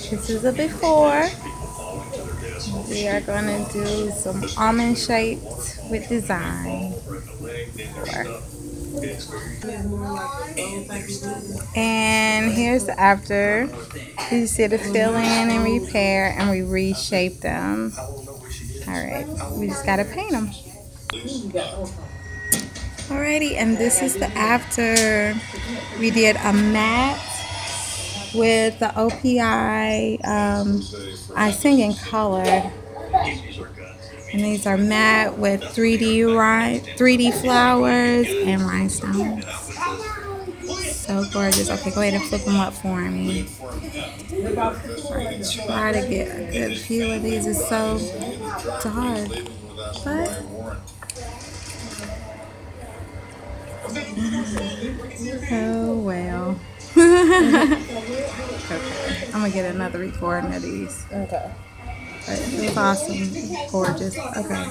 This is a before. We are going to do some almond shapes with design. And here's the after. You see the fill in and repair, and we reshape them. Alright, we just gotta paint them. Alrighty, and this is the after. We did a matte with the OPI icing in color. And these are matte with 3D flowers and rhinestones. So gorgeous. Okay, go ahead and flip them up for me. Try to get a good view of these. It's so dark, but oh well. Okay, I'm gonna get another recording of these. Okay. But it's awesome, gorgeous. Okay.